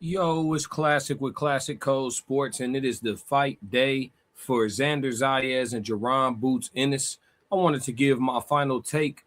Yo, it's Classic with Classic Code Sports, and it is the fight day for Xander Zayas and Jaron Boots Ennis. I wanted to give my final take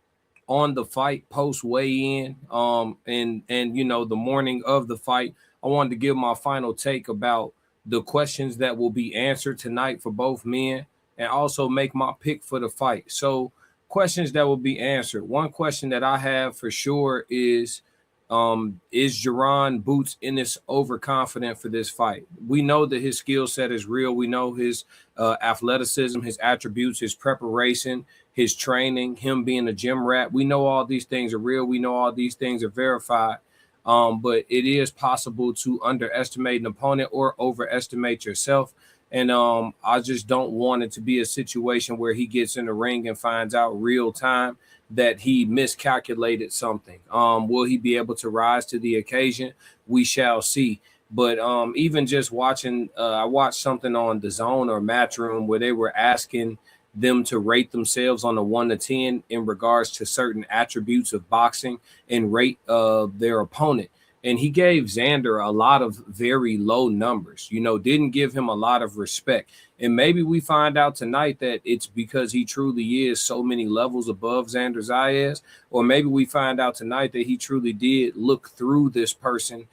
on the fight post weigh-in, and the morning of the fight. I wanted to give my final take about the questions that will be answered tonight for both men, and also make my pick for the fight. So, questions that will be answered. One question that I have for sure is Jaron Boots Ennis overconfident for this fight? We know that his skill set is real. We know his athleticism, his attributes, his preparation, his training, him being a gym rat. We know all these things are real. We know all these things are verified. But it is possible to underestimate an opponent or overestimate yourself. And I just don't want it to be a situation where he gets in the ring and finds out real time that he miscalculated something. Will he be able to rise to the occasion? We shall see. But even just watching, I watched something on the Zone or Matchroom where they were asking them to rate themselves on a 1 to 10 in regards to certain attributes of boxing and rate their opponent. And he gave Xander a lot of very low numbers, didn't give him a lot of respect. And maybe we find out tonight that it's because he truly is so many levels above Xander Zayas, or maybe we find out tonight that he truly did look through this person.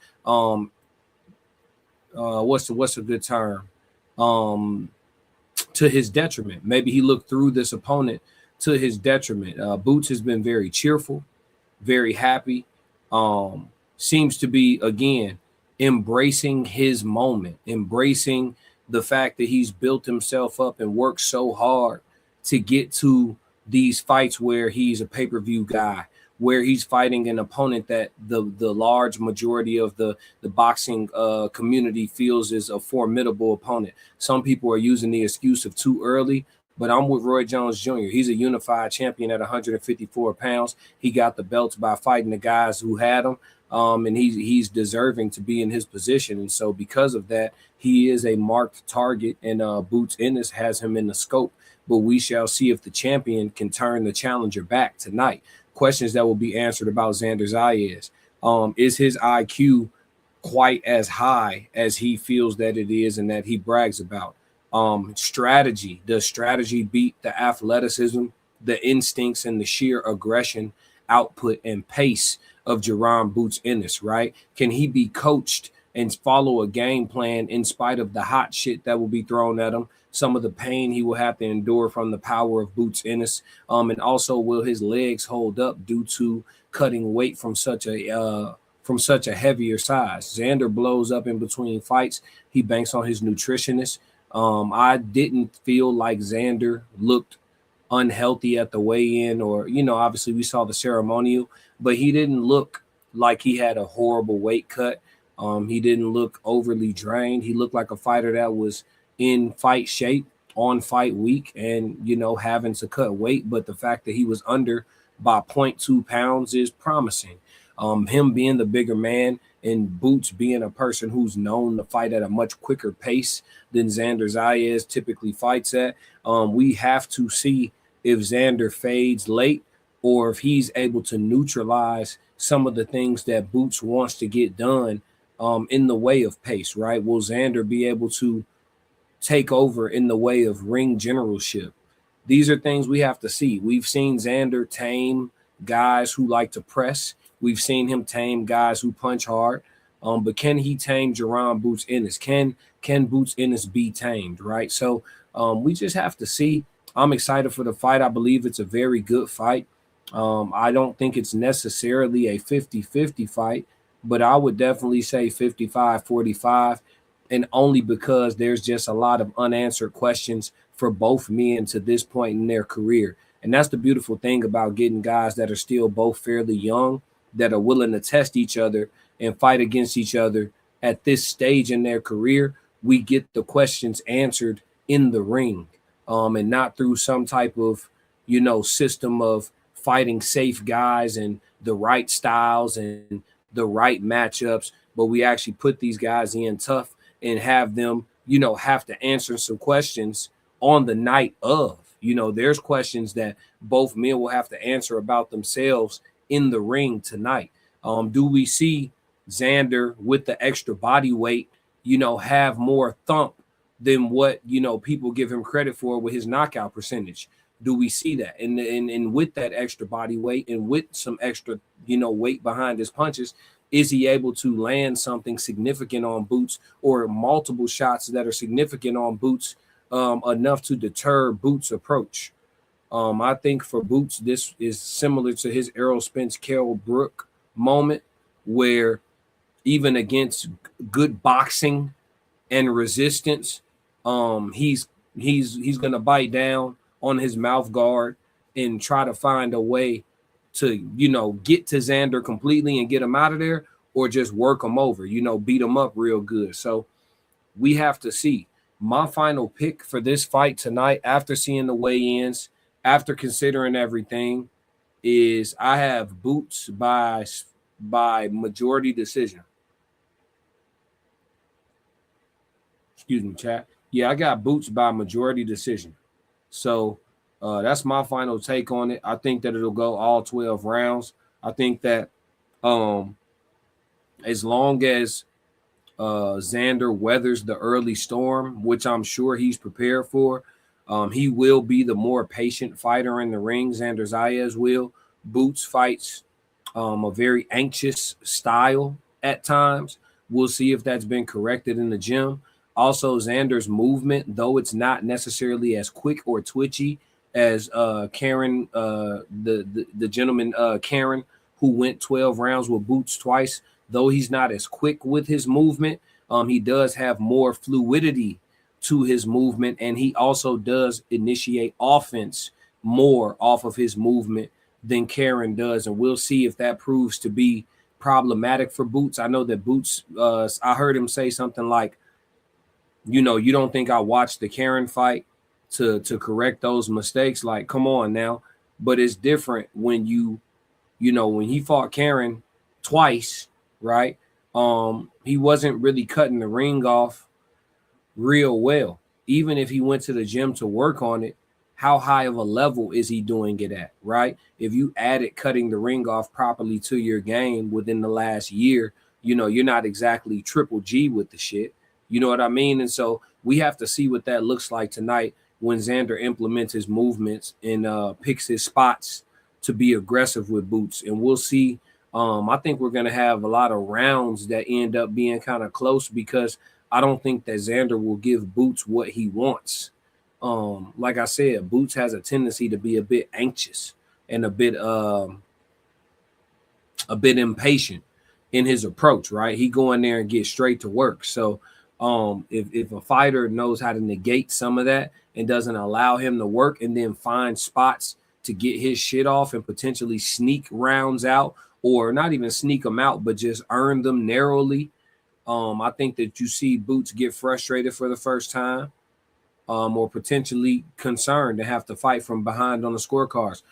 What's a good term? To his detriment. Maybe he looked through this opponent to his detriment. Boots has been very cheerful, very happy. Seems to be, again, embracing his moment, embracing the fact that he's built himself up and worked so hard to get to these fights where he's a pay-per-view guy, where he's fighting an opponent that the large majority of the boxing community feels is a formidable opponent. Some people are using the excuse of too early, but I'm with Roy Jones Jr. He's a unified champion at 154 pounds. He got the belts by fighting the guys who had him. And he's deserving to be in his position. And so because of that, he is a marked target, and Boots Ennis has him in the scope. But we shall see if the champion can turn the challenger back tonight. Questions that will be answered about Xander Zayas. Is his IQ quite as high as he feels that it is and that he brags about? Strategy. Does strategy beat the athleticism, the instincts, and the sheer aggression, output, and pace of Jaron Boots Ennis, right? Can he be coached and follow a game plan in spite of the hot shit that will be thrown at him, some of the pain he will have to endure from the power of Boots Ennis, and also will his legs hold up due to cutting weight from such a heavier size? Xander blows up in between fights. He banks on his nutritionist. I didn't feel like Xander looked unhealthy at the weigh-in, or obviously we saw the ceremonial, but he didn't look like he had a horrible weight cut. He didn't look overly drained. He looked like a fighter that was in fight shape on fight week and having to cut weight. But the fact that he was under by 0.2 pounds is promising. Him being the bigger man and Boots being a person who's known to fight at a much quicker pace than Xander Zayas typically fights at, we have to see if Xander fades late or if he's able to neutralize some of the things that Boots wants to get done in the way of pace, right? Will Xander be able to take over in the way of ring generalship? These are things we have to see. We've seen Xander tame guys who like to press. We've seen him tame guys who punch hard. But can he tame Jaron Boots Ennis? Can Boots Ennis be tamed, right? So we just have to see. I'm excited for the fight. I believe it's a very good fight. I don't think it's necessarily a 50-50 fight, but I would definitely say 55-45, and only because there's just a lot of unanswered questions for both men to this point in their career. And that's the beautiful thing about getting guys that are still both fairly young, that are willing to test each other and fight against each other at this stage in their career. We get the questions answered in the ring, and not through some type of, system of fighting safe guys and the right styles and the right matchups. But we actually put these guys in tough and have them, have to answer some questions on the night of. There's questions that both men will have to answer about themselves in the ring tonight. Do we see Xander, with the extra body weight, have more thump than what, people give him credit for with his knockout percentage? Do we see that? And with that extra body weight and with some extra, weight behind his punches, is he able to land something significant on Boots, or multiple shots that are significant on Boots, enough to deter Boots' approach? I think for Boots, this is similar to his Errol Spence, Carol Brook moment, where even against good boxing and resistance, he's gonna bite down on his mouth guard and try to find a way to, get to Xander completely and get him out of there, or just work him over, beat him up real good. So we have to see. My final pick for this fight tonight, after seeing the weigh-ins, after considering everything, is I have Boots by majority decision. Excuse me, chat. Yeah, I got Boots by majority decision. So that's my final take on it. I think that it'll go all 12 rounds. I think that as long as Xander weathers the early storm, which I'm sure he's prepared for, he will be the more patient fighter in the ring. Xander Zayas will. Boots fights a very anxious style at times. We'll see if that's been corrected in the gym. Also, Xander's movement, though it's not necessarily as quick or twitchy as Karen, the gentleman Karen, who went 12 rounds with Boots twice, though he's not as quick with his movement, he does have more fluidity to his movement, and he also does initiate offense more off of his movement than Karen does. And we'll see if that proves to be problematic for Boots. I know that Boots, I heard him say something like, you don't think I watched the Karen fight to correct those mistakes? Like, come on now. But it's different when when he fought Karen twice, right? He wasn't really cutting the ring off real well. Even if he went to the gym to work on it, how high of a level is he doing it at, right? If you added cutting the ring off properly to your game within the last year, you're not exactly triple G with the shit. You know what I mean? And so we have to see what that looks like tonight when Xander implements his movements and picks his spots to be aggressive with Boots. And we'll see. I think we're going to have a lot of rounds that end up being kind of close, because I don't think that Xander will give Boots what he wants. Like I said, Boots has a tendency to be a bit anxious and a bit impatient in his approach, right? He go in there and get straight to work. So if a fighter knows how to negate some of that and doesn't allow him to work and then find spots to get his shit off and potentially sneak rounds out, or not even sneak them out, but just earn them narrowly, I think that you see Boots get frustrated for the first time, or potentially concerned to have to fight from behind on the scorecards.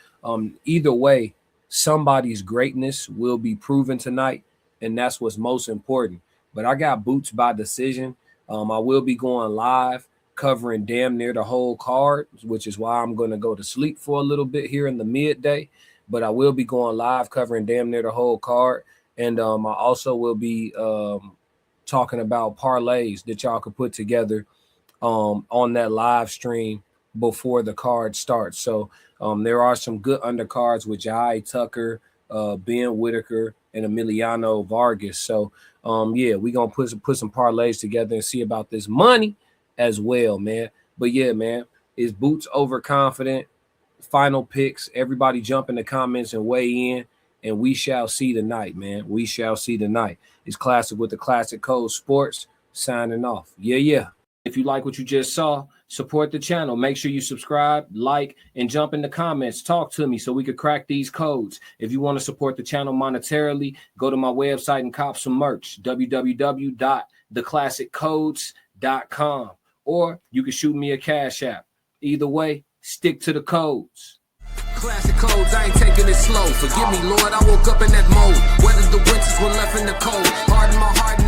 Either way, somebody's greatness will be proven tonight, and that's what's most important. But I got Boots by decision. I will be going live covering damn near the whole card, which is why I'm going to go to sleep for a little bit here in the midday. But I will be going live covering damn near the whole card. And I also will be talking about parlays that y'all could put together on that live stream before the card starts. So there are some good undercards with Jai Tucker, Ben Whitaker, and Emiliano Vargas. So yeah, we're gonna put some parlays together and see about this money as well, man. But yeah, man, is Boots overconfident? Final picks. Everybody jump in the comments and weigh in, and we shall see tonight, man. We shall see tonight. It's Classic with the Classic Code Sports signing off. Yeah. If you like what you just saw, support the channel. Make sure you subscribe, like, and jump in the comments. Talk to me so we could crack these codes. If you want to support the channel monetarily, go to my website and cop some merch, www.theclassiccodes.com. Or you can shoot me a Cash App. Either way, stick to the codes. Classic codes, I ain't taking it slow. Forgive me, Lord, I woke up in that mode. Weathered the winters when left in the cold. Hardened my heart.